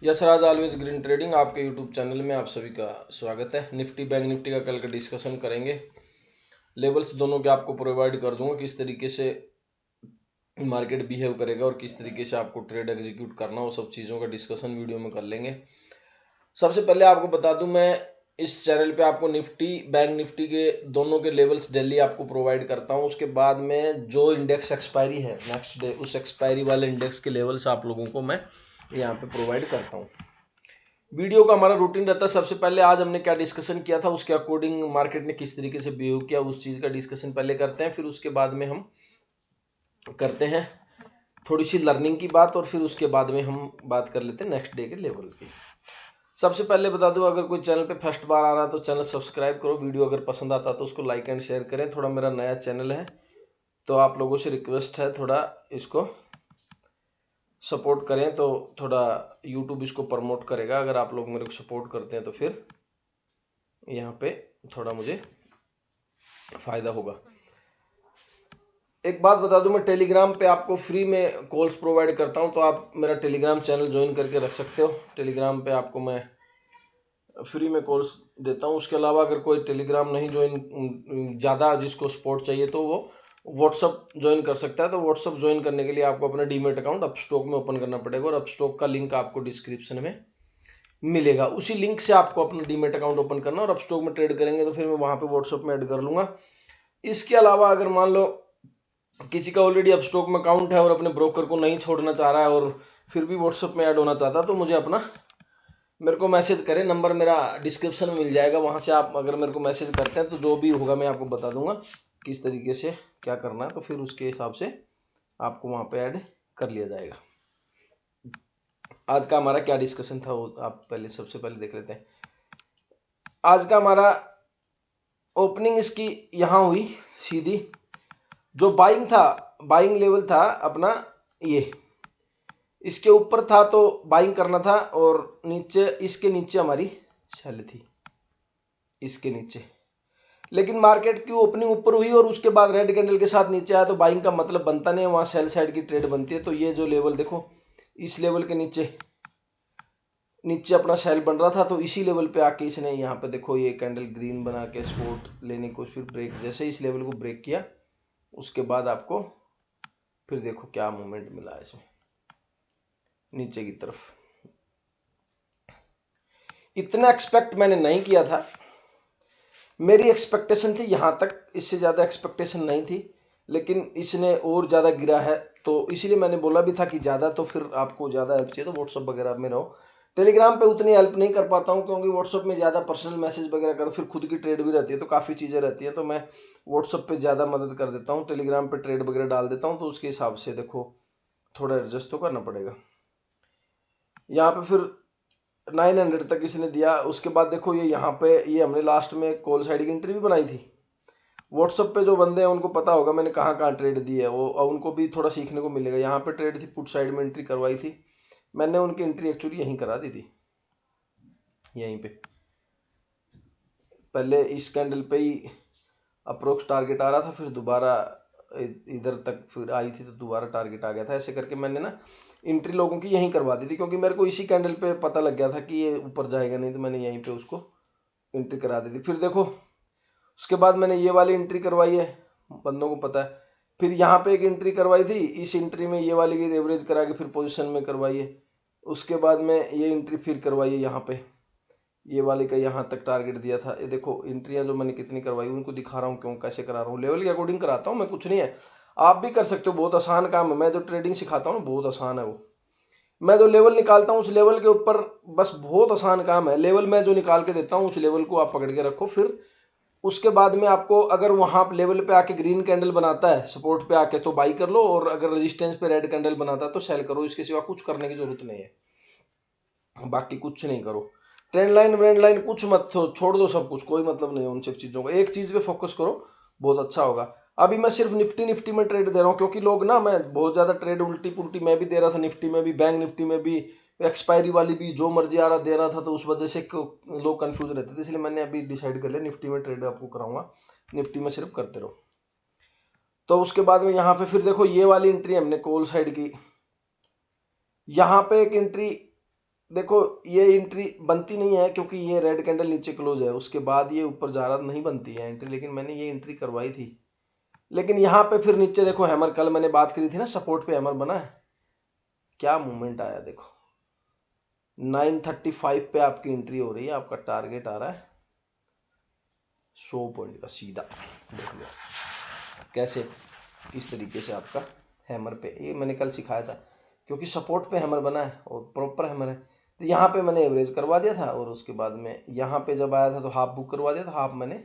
Yashraj always green trading आपके YouTube channel में आप सभी का स्वागत है। निफ्टी बैंक निफ्टी का कल का डिस्कशन करेंगे। लेवल्स दोनों के आपको प्रोवाइड कर दूंगा, किस तरीके से मार्केट बिहेव करेगा और किस तरीके से आपको ट्रेड एग्जीक्यूट करना, वो सब चीज़ों का डिस्कशन वीडियो में कर लेंगे। सबसे पहले आपको बता दूं, मैं इस चैनल पे आपको निफ्टी बैंक निफ्टी के दोनों के लेवल्स डेली आपको प्रोवाइड करता हूं। उसके बाद में जो इंडेक्स एक्सपायरी है नेक्स्ट डे, उस एक्सपायरी वाले इंडेक्स के लेवल्स आप लोगों को मैं यहाँ पे प्रोवाइड करता हूँ। वीडियो का हमारा रूटीन रहता है, सबसे पहले आज हमने क्या डिस्कशन किया था, उसके अकॉर्डिंग मार्केट ने किस तरीके से बिहेव किया, उस चीज़ का डिस्कशन पहले करते हैं। फिर उसके बाद में हम करते हैं थोड़ी सी लर्निंग की बात, और फिर उसके बाद में हम बात कर लेते हैं नेक्स्ट डे के लेवल की। सबसे पहले बता दूं, अगर कोई चैनल पे फर्स्ट बार आ रहा है तो चैनल सब्सक्राइब करो। वीडियो अगर पसंद आता है तो उसको लाइक एंड शेयर करें। थोड़ा मेरा नया चैनल है तो आप लोगों से रिक्वेस्ट है, थोड़ा इसको सपोर्ट करें तो थोड़ा यूट्यूब इसको प्रमोट करेगा। अगर आप लोग मेरे को सपोर्ट करते हैं तो फिर यहाँ पे थोड़ा मुझे फायदा होगा। एक बात बता दूं, मैं टेलीग्राम पे आपको फ्री में कॉल्स प्रोवाइड करता हूं, तो आप मेरा टेलीग्राम चैनल ज्वाइन करके रख सकते हो। टेलीग्राम पे आपको मैं फ्री में कॉल्स देता हूं। उसके अलावा अगर कोई टेलीग्राम नहीं ज्वाइन, ज़्यादा जिसको सपोर्ट चाहिए, तो वो व्हाट्सअप ज्वाइन कर सकता है। तो व्हाट्सअप ज्वाइन करने के लिए आपको अपना डीमेट अकाउंट अपस्टॉक में ओपन करना पड़ेगा, और अपस्टॉक का लिंक आपको डिस्क्रिप्शन में मिलेगा। उसी लिंक से आपको अपना डीमेट अकाउंट ओपन करना, और अपस्टॉक में ट्रेड करेंगे तो फिर मैं वहाँ पे व्हाट्सअप में ऐड कर लूँगा। इसके अलावा अगर मान लो किसी का ऑलरेडी अपस्टॉक में अकाउंट है और अपने ब्रोकर को नहीं छोड़ना चाह रहा है और फिर भी व्हाट्सअप में ऐड होना चाहता है, तो मुझे अपना मेरे को मैसेज करें। नंबर मेरा डिस्क्रिप्शन में मिल जाएगा, वहाँ से आप अगर मेरे को मैसेज करते हैं तो जो भी होगा मैं आपको बता दूंगा किस तरीके से क्या करना है, तो फिर उसके हिसाब से आपको वहाँ पे ऐड कर लिया जाएगा। आज का हमारा क्या डिस्कशन था वो आप पहले सबसे पहले देख लेते हैं। आज का हमारा ओपनिंग इसकी यहाँ हुई सीधी, जो बाइंग था, बाइंग लेवल था अपना ये, इसके ऊपर था तो बाइंग करना था, और नीचे इसके नीचे हमारी सेल थी, इसके नीचे। लेकिन मार्केट की ओपनिंग ऊपर हुई और उसके बाद रेड कैंडल के साथ नीचे आया, तो बाइंग का मतलब बनता नहीं है, वहां सेल साइड की ट्रेड बनती है। तो ये जो लेवल देखो, इस लेवल के नीचे नीचे अपना सेल बन रहा था, तो इसी लेवल पे आके इसने यहाँ पे देखो ये कैंडल ग्रीन बना के सपोर्ट लेने को, फिर ब्रेक, जैसे इस लेवल को ब्रेक किया उसके बाद आपको फिर देखो क्या मूवमेंट मिला है इसमें नीचे की तरफ। इतना एक्सपेक्ट मैंने नहीं किया था, मेरी एक्सपेक्टेशन थी यहाँ तक, इससे ज़्यादा एक्सपेक्टेशन नहीं थी, लेकिन इसने और ज़्यादा गिरा है। तो इसीलिए मैंने बोला भी था कि ज़्यादा तो फिर आपको ज़्यादा हेल्प चाहिए तो व्हाट्सअप वगैरह में रहो। टेलीग्राम पे उतनी हेल्प नहीं कर पाता हूँ, क्योंकि व्हाट्सअप में ज़्यादा पर्सनल मैसेज वगैरह करो, फिर खुद की ट्रेड भी रहती है तो काफ़ी चीज़ें रहती है, तो मैं व्हाट्सअप पे ज़्यादा मदद कर देता हूँ। टेलीग्राम पे ट्रेड वगैरह डाल देता हूँ, तो उसके हिसाब से देखो थोड़ा एडजस्ट तो करना पड़ेगा। यहाँ पे फिर 900 तक इसने दिया। उसके बाद देखो ये यहाँ पे ये हमने लास्ट में कॉल साइड की एंट्री भी बनाई थी। व्हाट्सअप पे जो बंदे हैं उनको पता होगा मैंने कहाँ कहाँ ट्रेड दी है, वो उनको भी थोड़ा सीखने को मिलेगा। यहाँ पे ट्रेड थी, पुट साइड में एंट्री करवाई थी मैंने, उनकी एंट्री एक्चुअली यहीं करा दी थी, यहीं पे। पहले इस कैंडल पे ही अप्रोक्स टारगेट आ रहा था, फिर दोबारा इधर तक फिर आई थी तो दोबारा टारगेट आ गया था। ऐसे करके मैंने ना एंट्री लोगों की यहीं करवा दी थी, क्योंकि मेरे को इसी कैंडल पे पता लग गया था कि ये ऊपर जाएगा नहीं, तो मैंने यहीं पे उसको एंट्री करा दी थी। फिर देखो उसके बाद मैंने ये वाली एंट्री करवाई है, बंदों को पता है। फिर यहाँ पे एक एंट्री करवाई थी, इस एंट्री में ये वाली की एवरेज करा के फिर पोजीशन में करवाई है। उसके बाद में ये एंट्री फिर करवाई है यहाँ पे, ये वाले का यहाँ तक टारगेट दिया था। ये देखो एंट्रियां जो मैंने कितनी करवाई उनको दिखा रहा हूँ, क्यों कैसे करा रहा हूँ, लेवल के अकॉर्डिंग कराता हूँ मैं, कुछ नहीं है। आप भी कर सकते हो, बहुत आसान काम है। मैं जो ट्रेडिंग सिखाता हूँ बहुत आसान है वो। मैं जो लेवल निकालता हूँ उस लेवल के ऊपर बस बहुत आसान काम है। लेवल मैं जो निकाल के देता हूँ उस लेवल को आप पकड़ के रखो, फिर उसके बाद में आपको अगर वहां लेवल पे आके ग्रीन कैंडल बनाता है सपोर्ट पे आके तो बाई कर लो, और अगर रेजिस्टेंस पे रेड कैंडल बनाता है तो सेल करो। इसके सिवा कुछ करने की जरूरत नहीं है, बाकी कुछ नहीं करो। ट्रेंड लाइन ब्रेंड लाइन कुछ मत छोड़ दो, सब कुछ कोई मतलब नहीं है उन सब चीजों का। एक चीज पे फोकस करो, बहुत अच्छा होगा। अभी मैं सिर्फ निफ्टी में ट्रेड दे रहा हूँ, क्योंकि लोग ना, मैं बहुत ज्यादा ट्रेड उल्टी पुल्टी मैं भी दे रहा था, निफ्टी में भी बैंक निफ्टी में भी, एक्सपायरी वाली भी, जो मर्जी आ रहा दे रहा था, तो उस वजह से लोग कंफ्यूज रहते थे। इसलिए मैंने अभी डिसाइड कर लिया निफ्टी में ट्रेड आपको कराऊंगा, निफ्टी में सिर्फ करते रहो। तो उसके बाद में यहाँ पे फिर देखो ये वाली एंट्री हमने कॉल साइड की, यहाँ पे एक एंट्री देखो ये एंट्री बनती नहीं है क्योंकि ये रेड कैंडल नीचे क्लोज है, उसके बाद ये ऊपर जा रहा नहीं बनती है एंट्री, लेकिन मैंने ये एंट्री करवाई थी। लेकिन यहाँ पे फिर नीचे देखो हैमर, कल मैंने बात करी थी ना सपोर्ट पे हैमर बना है, क्या मूवमेंट आया देखो। 935 पे आपकी एंट्री हो रही है, आपका टारगेट आ रहा है 100 पॉइंट का सीधा। देख लो कैसे किस तरीके से आपका हैमर पे, ये मैंने कल सिखाया था क्योंकि सपोर्ट पे हैमर बना है और प्रॉपर हैमर है। तो यहाँ पे मैंने एवरेज करवा दिया था और उसके बाद में यहाँ पे जब आया था तो हाफ बुक करवा दिया था, हाफ मैंने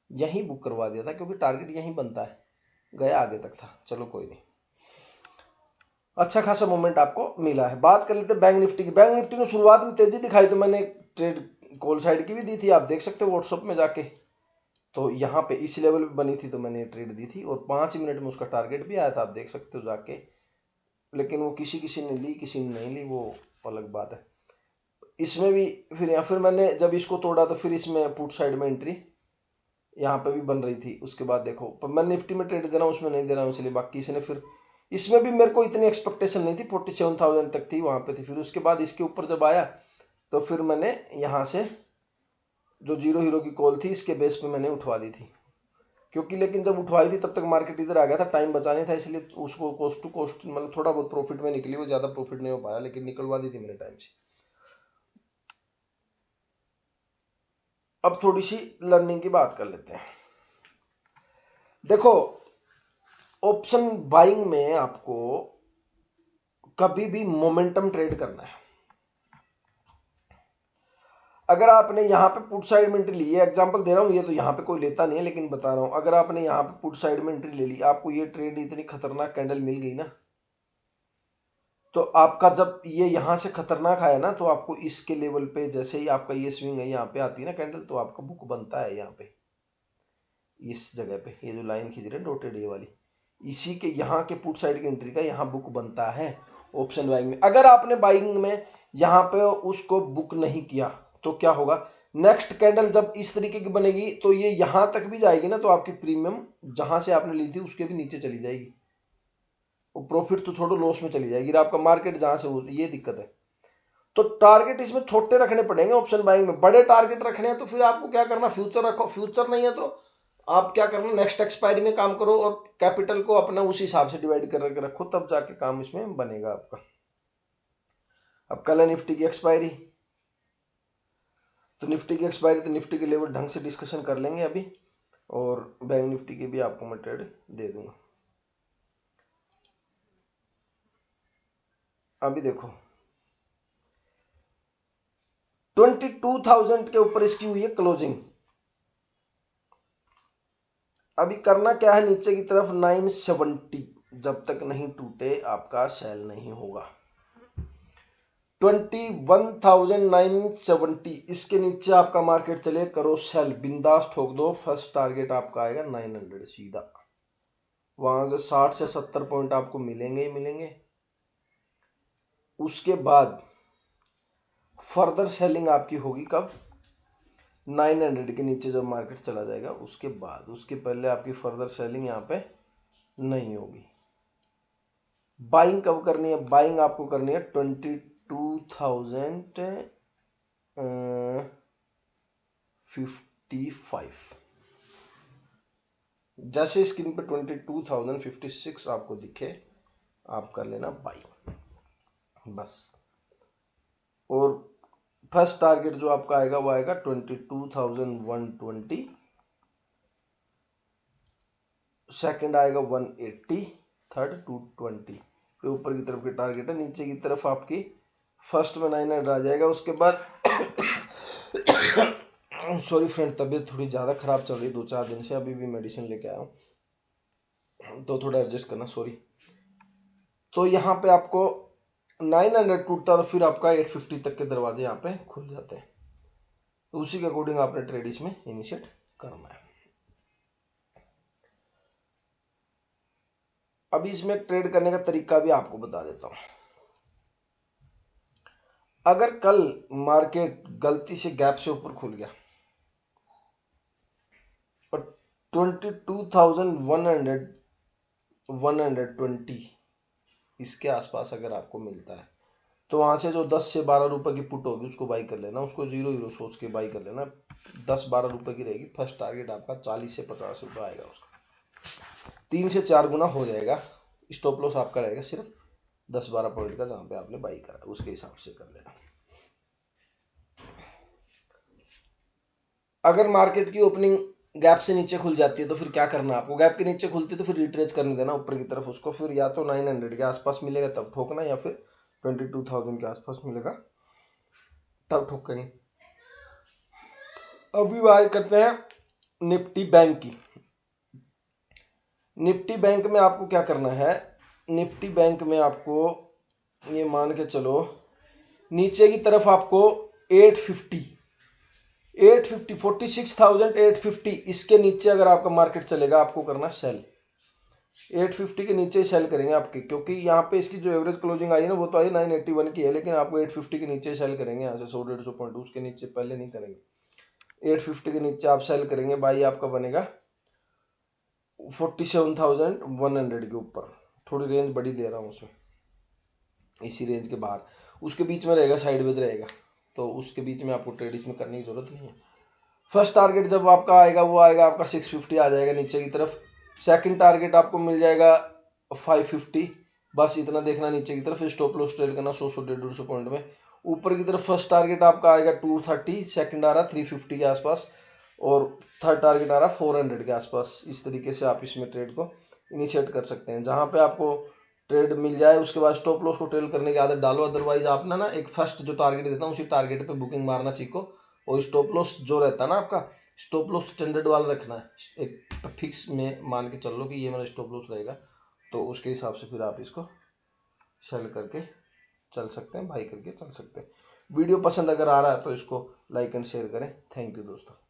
यहीं बुक करवा दिया था क्योंकि टारगेट यहीं बनता है, गया आगे तक था। चलो कोई नहीं, अच्छा खासा मोमेंट आपको मिला है। बात कर लेते हैं बैंक निफ्टी की। बैंक निफ्टी ने शुरुआत में तेजी दिखाई तो मैंने ट्रेड कॉल साइड की भी दी थी, आप देख सकते हो व्हाट्सएप में जाके। तो यहाँ पे इस लेवल पे बनी थी तो मैंने ट्रेड दी थी और 5 मिनट में उसका टारगेट भी आया था, आप देख सकते हो जाके। लेकिन वो किसी किसी ने ली, किसी ने नहीं ली, वो अलग बात है। इसमें भी फिर या फिर मैंने जब इसको तोड़ा तो फिर इसमें पुट साइड में एंट्री यहाँ पे भी बन रही थी। उसके बाद देखो पर मैं निफ्टी में ट्रेड दे रहा हूँ, उसमें नहीं दे रहा हूँ, इसलिए बाकी इसने फिर इसमें भी मेरे को इतनी एक्सपेक्टेशन नहीं थी, 47,000 तक थी वहां पे थी। फिर उसके बाद इसके ऊपर जब आया तो फिर मैंने यहाँ से जो जीरो हीरो की कॉल थी इसके बेस पे मैंने उठवा दी थी क्योंकि, लेकिन जब उठवाई थी तब तक मार्केट इधर आ गया था, टाइम बचाने था, इसलिए उसको कोस्ट टू कोस्ट मतलब थोड़ा बहुत प्रॉफिट में निकली, वो ज्यादा प्रॉफिट नहीं हो पाया लेकिन निकलवा दी थी मैंने टाइम से। अब थोड़ी सी लर्निंग की बात कर लेते हैं। देखो ऑप्शन बाइंग में आपको कभी भी मोमेंटम ट्रेड करना है। अगर आपने यहाँ पे पुट साइड में एंट्री ली है, एग्जांपल दे रहा हूँ, ये तो यहाँ पे कोई लेता नहीं है लेकिन बता रहा हूँ, अगर आपने यहाँ पे पुट साइड में एंट्री ले ली, आपको ये ट्रेड इतनी खतरनाक कैंडल मिल गई ना, तो आपका जब ये यहाँ से खतरनाक आया ना तो आपको इसके लेवल पे जैसे ही आपका ये स्विंग है यहाँ पे आती है ना कैंडल, तो आपका बुक बनता है यहाँ पे इस जगह पे, ये जो लाइन खींच रहे हैं डॉटेड ये वाली, इसी के यहाँ के पुट साइड की एंट्री का यहाँ बुक बनता है ऑप्शन बाइंग में। अगर आपने बाइंग में यहाँ पे उसको बुक नहीं किया तो क्या होगा, नेक्स्ट कैंडल जब इस तरीके की बनेगी तो ये यहां तक भी जाएगी ना, तो आपकी प्रीमियम जहां से आपने ली थी उसके भी नीचे चली जाएगी, वो प्रॉफिट तो छोड़ो लॉस में चली जाएगी आपका मार्केट जहां से, ये दिक्कत है। तो टारगेट इसमें छोटे रखने पड़ेंगे ऑप्शन बाइंग में, बड़े टारगेट रखने हैं तो फिर आपको क्या करना, फ्यूचर रखो, फ्यूचर नहीं है तो आप क्या करना, नेक्स्ट एक्सपायरी में काम करो और कैपिटल को अपना उस हिसाब से डिवाइड करके रखो, तब जाके काम इसमें बनेगा आपका। अब कल है निफ्टी की एक्सपायरी, तो निफ्टी की एक्सपायरी तो निफ्टी के लेवल ढंग से डिस्कशन कर लेंगे अभी, और बैंक निफ्टी के भी आपको मैं ट्रेड दे दूंगा। अभी देखो 22,000 के ऊपर इसकी हुई है क्लोजिंग। अभी करना क्या है, नीचे की तरफ 970 जब तक नहीं टूटे आपका सेल नहीं होगा। 21,970 इसके नीचे आपका मार्केट चले, करो सेल, बिंदास ठोक दो, फर्स्ट टारगेट आपका आएगा 900 सीधा, वहां से 60 से 70 पॉइंट आपको मिलेंगे ही मिलेंगे। उसके बाद फर्दर सेलिंग आपकी होगी कब, 900 के नीचे जब मार्केट चला जाएगा उसके बाद, उसके पहले आपकी फर्दर सेलिंग यहाँ पे नहीं होगी। बाइंग कब करनी है, बाइंग आपको करनी है 22,055, जैसे स्क्रीन पे 22,056 आपको दिखे आप कर लेना बाई बस। और फर्स्ट टारगेट जो आपका आएगा वो आएगा 22,120, सेकंड आएगा 180, थर्ड 220 के ऊपर की तरफ के टारगेट है, नीचे की तरफ आपकी फर्स्ट में 900 आ जाएगा। उसके बाद सॉरी फ्रेंड, तबीयत थोड़ी ज़्यादा ख़राब चल रही 2-4 दिन से, अभी भी मेडिसिन लेके आया हूँ तो थोड़ा एडजस्ट करना, सॉरी। तो यहाँ पे आपको 900 टूटता तो फिर आपका 850 तक के दरवाजे यहाँ पे खुल जाते हैं, तो उसी के अकॉर्डिंग आपने ट्रेड इसमें इनिशिएट करना है। अभी इसमें ट्रेड करने का तरीका भी आपको बता देता हूं। अगर कल मार्केट गलती से गैप से ऊपर खुल गया और 22,120 इसके आसपास अगर आपको मिलता है तो वहाँ से जो 10 से 12 रुपए की पुट होगी उसको बाई कर लेना, उसको 0 सोच के बाई कर लेना। 10-12 रुपए की रहेगी। फर्स्ट टारगेट आपका 40 से 50 रुपये आएगा, उसका 3 से 4 गुना हो जाएगा। स्टॉप लॉस आपका रहेगा सिर्फ 10-12 पॉइंट का, जहाँ पे आपने बाई करा उसके हिसाब से कर लेना। अगर मार्केट की ओपनिंग गैप से नीचे खुल जाती है तो फिर क्या करना है आपको? गैप के नीचे खुलती है तो फिर रिट्रेस करने देना ऊपर की तरफ उसको, फिर या तो 900 के आसपास मिलेगा तब ठोकना, या फिर 22,000 के आसपास मिलेगा तब ठोकेंगे। अभी बात करते हैं निफ्टी बैंक की। निफ्टी बैंक में आपको क्या करना है? निफ्टी बैंक में आपको ये मान के चलो, नीचे की तरफ आपको 850 46,850 इसके नीचे अगर आपका मार्केट चलेगा आपको करना सेल। 850 के नीचे ही सेल करेंगे आपके, क्योंकि यहाँ पे इसकी जो एवरेज क्लोजिंग आई है ना वो तो आई 981 की है, लेकिन आपको 850 के नीचे सेल करेंगे। यहाँ से 100-150 पॉइंट उसके नीचे पहले नहीं करेंगे। 850 के नीचे आप सेल करेंगे, बाई आपका बनेगा 47,100 के ऊपर। थोड़ी रेंज बड़ी दे रहा हूँ उसमें, इसी रेंज के बाहर उसके बीच में रहेगा, साइडवेज रहेगा, तो उसके बीच में आपको ट्रेड इसमें करने की जरूरत नहीं है। फर्स्ट टारगेट जब आपका आएगा वो आएगा आपका 650 आ जाएगा नीचे की तरफ। सेकंड टारगेट आपको मिल जाएगा 550, बस इतना देखना नीचे की तरफ। स्टॉप लॉस ट्रेड करना 100 150 पॉइंट में। ऊपर की तरफ फर्स्ट टारगेट आपका आएगा 230, सेकंड आ रहा 350 के आसपास, और थर्ड टारगेट आ रहा 400 के आसपास। इस तरीके से आप इसमें ट्रेड को इनिशिएट कर सकते हैं। जहां पे आपको ट्रेड मिल जाए उसके बाद स्टॉप लॉस को ट्रेल करने की आदत डालो। अदरवाइज आप ना एक फर्स्ट जो टारगेट देता हूँ उसी टारगेट पे बुकिंग मारना सीखो, और स्टॉप लॉस जो रहता है ना आपका, स्टॉप लॉस स्टैंडर्ड वाला रखना है। एक फिक्स में मान के चल लो कि ये मेरा स्टॉप लॉस रहेगा, तो उसके हिसाब से फिर आप इसको सेल करके चल सकते हैं, बाई करके चल सकते हैं। वीडियो पसंद अगर आ रहा है तो इसको लाइक एंड शेयर करें। थैंक यू दोस्तों।